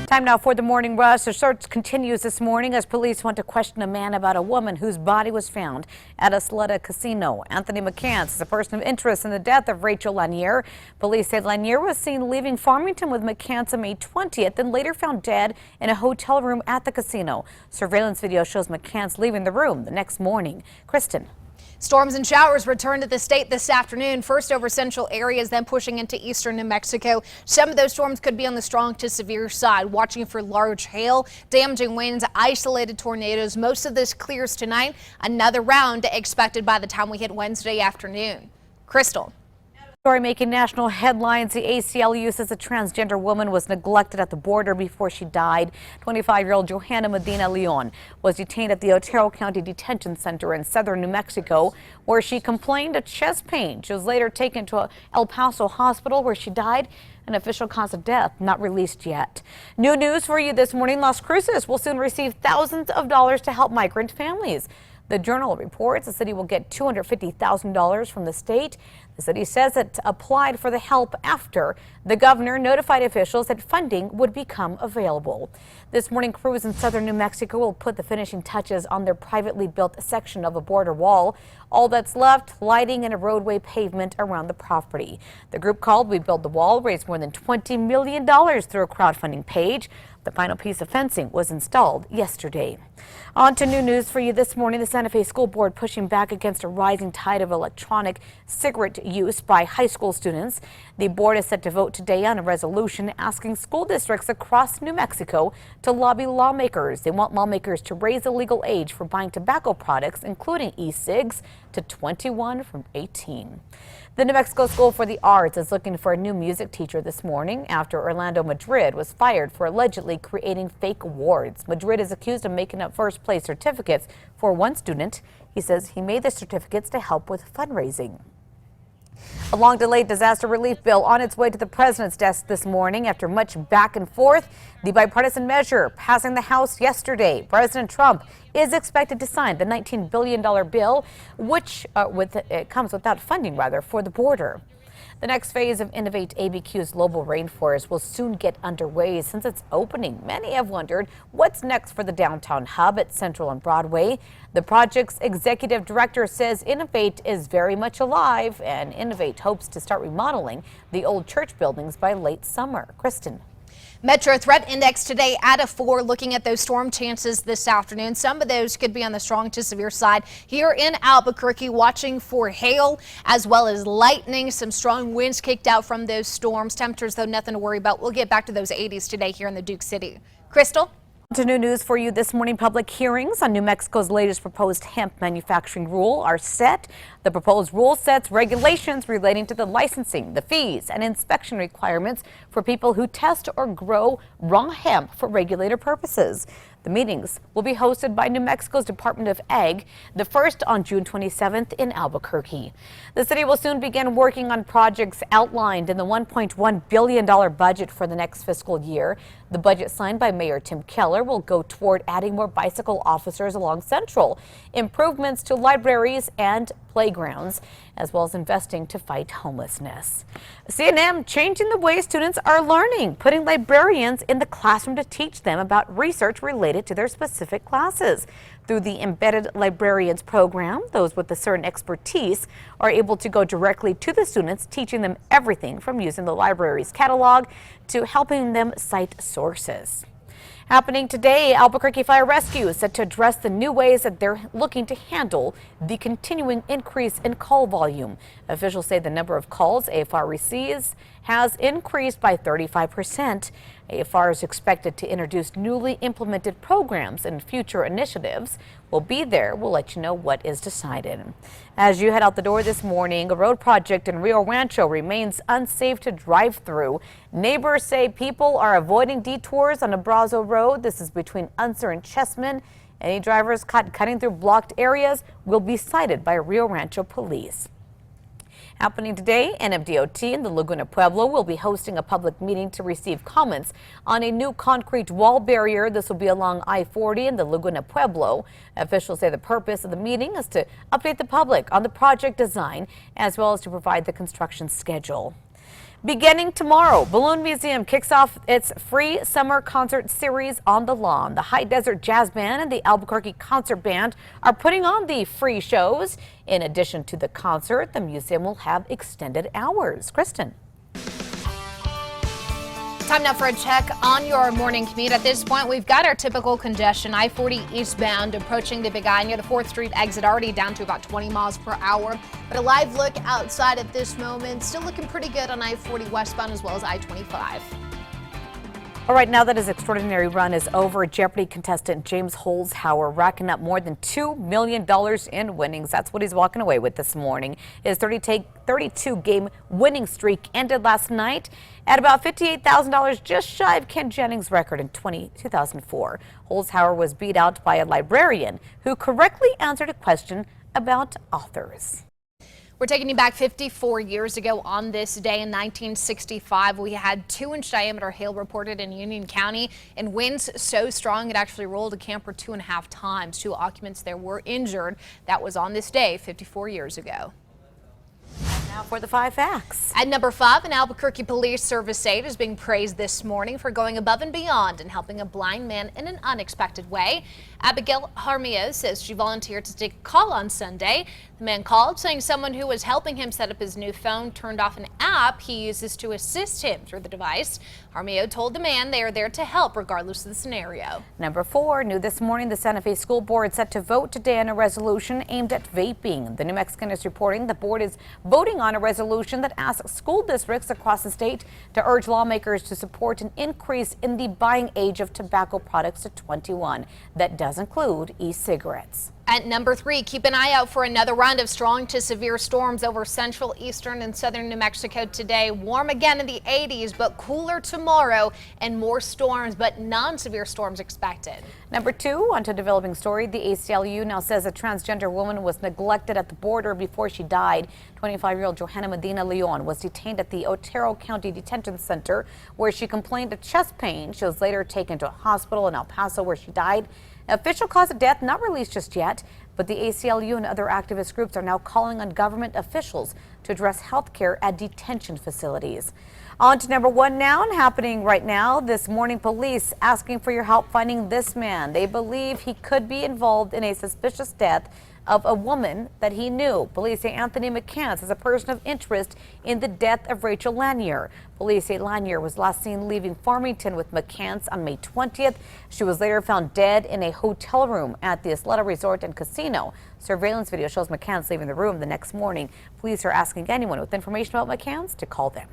Time now for the morning rush. The search continues this morning as police want to question a man about a woman whose body was found at a Sleta casino. Anthony McCants is a person of interest in the death of Rachel Lanier. Police say Lanier was seen leaving Farmington with McCants on May 20th and later found dead in a hotel room at the casino. Surveillance video shows McCants leaving the room the next morning. Kristen. Storms and showers returned to the state this afternoon, first over central areas, then pushing into eastern New Mexico. Some of those storms could be on the strong to severe side. Watching for large hail, damaging winds, isolated tornadoes. Most of this clears tonight. Another round expected by the time we hit Wednesday afternoon. Crystal. Story making national headlines. The ACLU says a transgender woman was neglected at the border before she died. 25-year-old Johanna Medina Leon was detained at the Otero County Detention Center in southern New Mexico, where she complained of chest pain. She was later taken to El Paso Hospital, where she died. An official cause of death not released yet. New news for you this morning. Las Cruces will soon receive thousands of dollars to help migrant families. The Journal reports the city will get $250,000 from the state. The city says it applied for the help after the governor notified officials that funding would become available. This morning, crews in southern New Mexico will put the finishing touches on their privately built section of a border wall. All that's left, lighting and a roadway pavement around the property. The group called We Build the Wall raised more than $20 million through a crowdfunding page. The final piece of fencing was installed yesterday. On to new news for you this morning. The Santa Fe School Board pushing back against a rising tide of electronic cigarette use by high school students. The board is set to vote today on a resolution asking school districts across New Mexico to lobby lawmakers. They want lawmakers to raise the legal age for buying tobacco products, including e-cigs, to 21 from 18. The New Mexico School for the Arts is looking for a new music teacher this morning after Orlando Madrid was fired for allegedly creating fake awards. Madrid is accused of making up first place certificates for one student. He says he made the certificates to help with fundraising. A long-delayed disaster relief bill on its way to the president's desk this morning after much back and forth. The bipartisan measure passing the House yesterday. President Trump is expected to sign the $19 billion bill, which it comes without funding, for the border. The next phase of Innovate ABQ's Global Rainforest will soon get underway. Since its opening, many have wondered what's next for the downtown hub at Central and Broadway. The project's executive director says Innovate is very much alive, and Innovate hopes to start remodeling the old church buildings by late summer. Kristen. Metro Threat Index today at a 4, looking at those storm chances this afternoon. Some of those could be on the strong to severe side here in Albuquerque, watching for hail as well as lightning. Some strong winds kicked out from those storms. Temperatures, though, nothing to worry about. We'll get back to those 80s today here in the Duke City. Crystal? To new news for you this morning. Public hearings on New Mexico's latest proposed hemp manufacturing rule are set. The proposed rule sets regulations relating to the licensing, the fees, and inspection requirements for people who test or grow raw hemp for regulated purposes. The meetings will be hosted by New Mexico's Department of Ag, the first on June 27th in Albuquerque. The city will soon begin working on projects outlined in the $1.1 billion budget for the next fiscal year. The budget signed by Mayor Tim Keller will go toward adding more bicycle officers along Central, improvements to libraries and playgrounds, as well as investing to fight homelessness. C&M changing the way students are learning, putting librarians in the classroom to teach them about research related to their specific classes. Through the Embedded Librarians program, those with a certain expertise are able to go directly to the students, teaching them everything from using the library's catalog to helping them cite sources. Happening today, Albuquerque Fire Rescue is set to address the new ways that they're looking to handle the continuing increase in call volume. Officials say the number of calls AFR receives has increased by 35%. AFR is expected to introduce newly implemented programs and future initiatives. We'll be there. We'll let you know what is decided. As you head out the door this morning, a road project in Rio Rancho remains unsafe to drive through. Neighbors say people are avoiding detours on Abrazo Road. This is between Unser and Chessman. Any drivers caught cutting through blocked areas will be cited by Rio Rancho police. Happening today, NMDOT and the Laguna Pueblo will be hosting a public meeting to receive comments on a new concrete wall barrier. This will be along I-40 in the Laguna Pueblo. Officials say the purpose of the meeting is to update the public on the project design as well as to provide the construction schedule. Beginning tomorrow, Balloon Museum kicks off its free summer concert series on the lawn. The High Desert Jazz Band and the Albuquerque Concert Band are putting on the free shows. In addition to the concert, the museum will have extended hours. Kristen. Time now for a check on your morning commute. At this point, we've got our typical congestion. I-40 eastbound approaching the Big I near the 4th Street exit, already down to about 20 miles per hour. But a live look outside at this moment, still looking pretty good on I-40 westbound as well as I-25. All right, now that his extraordinary run is over, Jeopardy contestant James Holzhauer racking up more than $2 million in winnings. That's what he's walking away with this morning. His 32-game winning streak ended last night at about $58,000, just shy of Ken Jennings' record in 2004. Holzhauer was beat out by a librarian who correctly answered a question about authors. We're taking you back 54 years ago on this day in 1965. We had 2-inch diameter hail reported in Union County and winds so strong it actually rolled a camper 2.5 times. 2 occupants there were injured. That was on this day 54 years ago. Now for the 5 facts. At number 5, an Albuquerque Police Service aide is being praised this morning for going above and beyond and helping a blind man in an unexpected way. Abigail Jaramillo says she volunteered to take a call on Sunday. The man called saying someone who was helping him set up his new phone turned off an app he uses to assist him through the device. Jaramillo told the man they are there to help regardless of the scenario. Number 4, new this morning, the Santa Fe School Board set to vote today on a resolution aimed at vaping. The New Mexican is reporting the board is voting on a resolution that asks school districts across the state to urge lawmakers to support an increase in the buying age of tobacco products to 21. That does include e-cigarettes. At number 3, keep an eye out for another round of strong to severe storms over central, eastern, and southern New Mexico today. Warm again in the 80s, but cooler tomorrow and more storms, but non-severe storms expected. Number 2, onto a developing story. The ACLU now says a transgender woman was neglected at the border before she died. 25-year-old Johanna Medina Leon was detained at the Otero County Detention Center where she complained of chest pain. She was later taken to a hospital in El Paso where she died. Official cause of death not released just yet, but the ACLU and other activist groups are now calling on government officials to address health care at detention facilities. On to number 1 now, and happening right now this morning, police asking for your help finding this man. They believe he could be involved in a suspicious death of a woman that he knew. Police say Anthony McCants is a person of interest in the death of Rachel Lanier. Police say Lanier was last seen leaving Farmington with McCants on May 20th. She was later found dead in a hotel room at the Isleta Resort and Casino. Surveillance video shows McCants leaving the room the next morning. Police are asking anyone with information about McCants to call them.